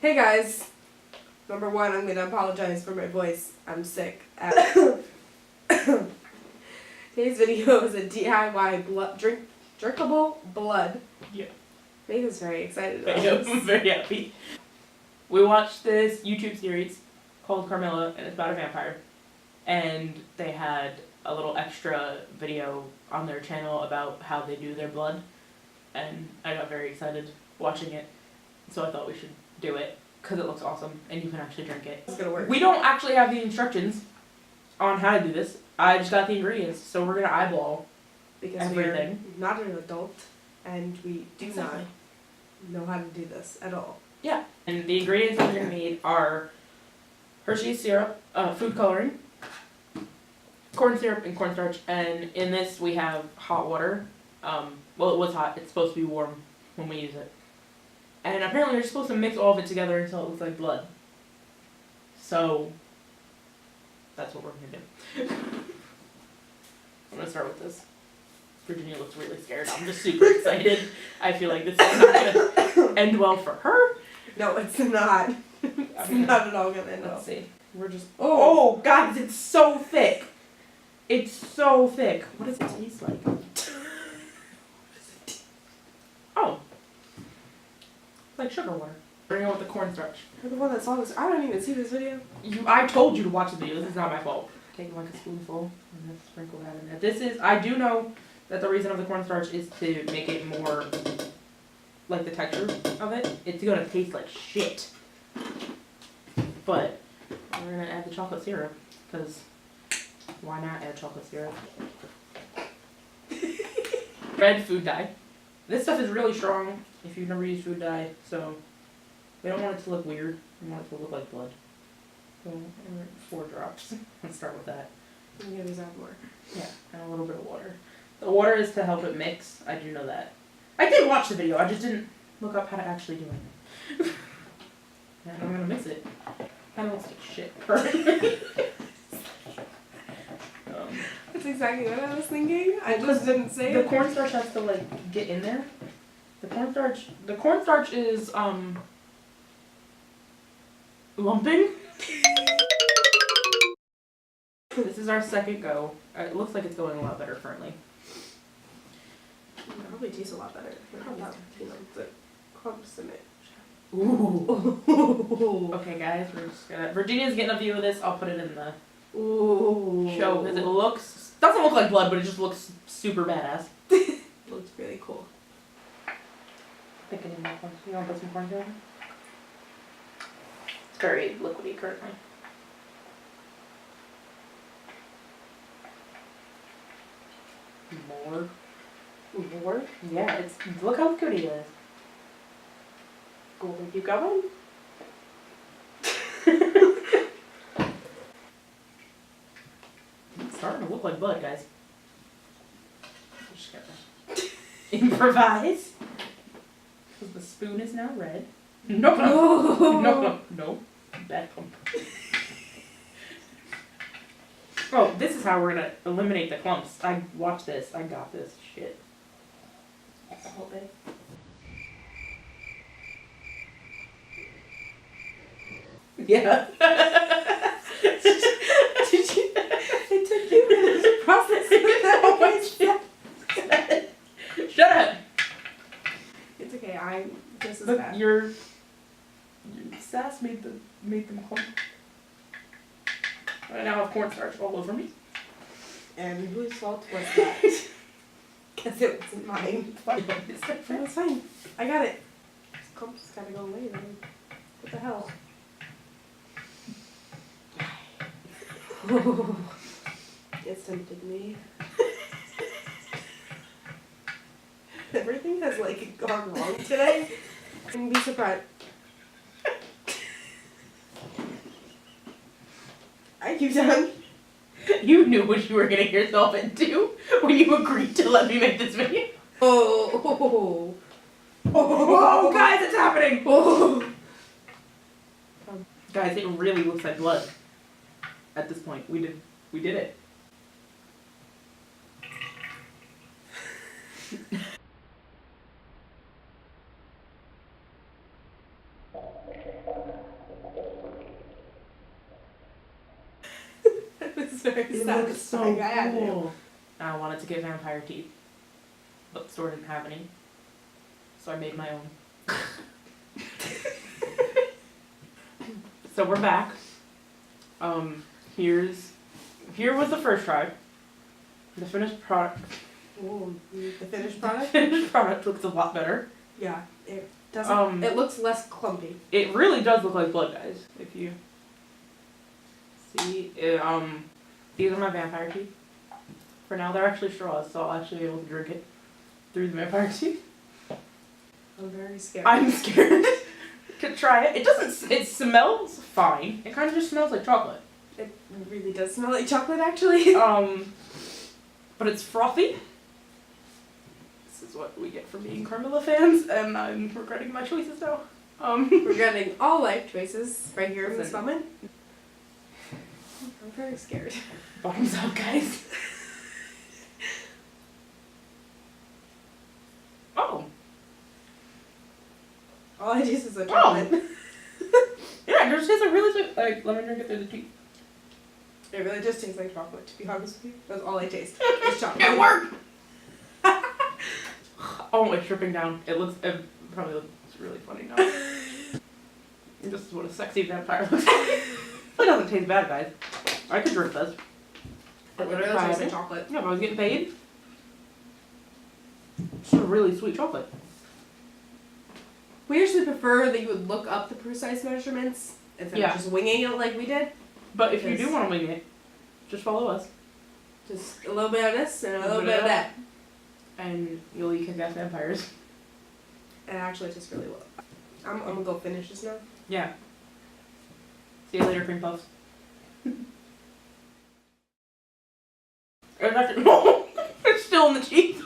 Hey guys! Number one, I'm gonna apologize for my voice. I'm sick. Today's video is a DIY drinkable blood. Yeah. Megan's very excited about I'm this. very happy. We watched this YouTube series called Carmilla, and it's about a vampire. And they had a little extra video on their channel about how they do their blood. And I got very excited watching it. So I thought we should do it because it looks awesome and you can actually drink it. It's gonna work. We don't actually have the instructions on how to do this. I just got the ingredients, so we're gonna eyeball Because everything. we're not an adult and we do Exactly. not know how to do this at all. Yeah, and the ingredients that we're gonna need are Hershey's syrup, food coloring, corn syrup, and cornstarch. And in this we have hot water. Well, it was hot. It's supposed to be warm when we use it. And apparently you're supposed to mix all of it together until it looks like blood. So that's what we're gonna do. I'm gonna start with this. Virginia looks really scared. I'm just super excited. I feel like this is not gonna end well for her. No, it's not. It's not at all gonna end well. Let's see. We're just. Oh, guys, it's so thick. It's so thick. What does it taste like? Oh. Like sugar water. Bring it with the cornstarch. You're the one that saw this. I don't even see this video. I told you to watch the video. This is not my fault. Take like a spoonful and then sprinkle that in there. This is, I do know that the reason of the cornstarch is to make it more like the texture of it. It's gonna taste like shit. But we're gonna add the chocolate syrup because why not add chocolate syrup? Red food dye. This stuff is really strong if you've never used food dye, so we don't want it to look weird. We want it to look like blood. So 4 drops. Let's start with that. I'm gonna use that more. Yeah, and a little bit of water. The water is to help it mix. I do know that. I did watch the video. I just didn't look up how to actually do it. And I'm gonna mix it. Kind of looks like shit. That's exactly what I was thinking. I just didn't say The it. cornstarch has to like get in there. The cornstarch is lumping. This is our second go. It looks like it's going a lot better currently. It probably tastes a lot better. Without, the clumps in it. Ooh. Okay, guys, we're just gonna. Virginia's getting a view of this. I'll put it in the show because it doesn't look like blood, but it just looks super badass. Looks really cool. Thickening that one. You want to put some corn syrup? It's very liquidy currently. More. More? Yeah, it's look how liquidy it is. Cool. Keep going. It's starting to look like blood, guys. I'm just gonna improvise. Because the spoon is now red. No. Bad pump. Oh, this is how we're gonna eliminate the clumps. I watched this. I got this shit. That's the whole thing. Yeah. Did you? It took you minutes to process that. Oh my God. Shut up. It's okay. I'm just as Look, bad. your sass made them clump. I now have cornstarch all over me. And whose fault was that? Because it wasn't mine. No, it's fine. I got it. This clump's just gotta go away then. What the hell? It's tempted me. Everything has like gone wrong today. And be surprised. Are you done? You knew what you were getting yourself into when you agreed to let me make this video. Oh, Oh, guys, it's happening! oh. Guys, it really looks like blood. At this point, we did it. very It looks so satisfying. I had to. cool. I wanted to get vampire teeth, but the store didn't have any, so I made my own. So we're back. Here was the first try. The finished product. Ooh, the finished product? Finished product looks a lot better. Yeah, it doesn't. It looks less clumpy. It really does look like blood, guys. If you see, these are my vampire teeth. For now, they're actually straws, so I'll actually be able to drink it through the vampire teeth. I'm very scared. I'm scared to try it. It doesn't. It smells fine. It kind of just smells like chocolate. It really does smell like chocolate, actually. But it's frothy. This is what we get from being Carmilla fans, and I'm regretting my choices now. We're getting all life choices right here in this moment. I'm very scared. Bottoms up, guys. Oh. All I taste is a chocolate. Yeah, it just tastes like really sweet. Like, let me drink it through the teeth. It really just tastes like chocolate, to be honest with you. That's all I taste. It's chocolate. It worked! Oh, it's dripping down. It probably looks really funny now. This is what a sexy vampire looks like. It doesn't taste bad, guys. I could drink this. It literally tastes like chocolate. Yeah, if I was getting paid. It's a really sweet chocolate. We usually prefer that you would look up the precise measurements instead of just winging it like we did. But if you do want to wing it, just follow us. Just a little bit of this and a little bit of that. And you'll eat kick-ass vampires. And actually, just really well. I'm gonna go finish this now. Yeah. See you later, cream puffs. It's still in the teeth.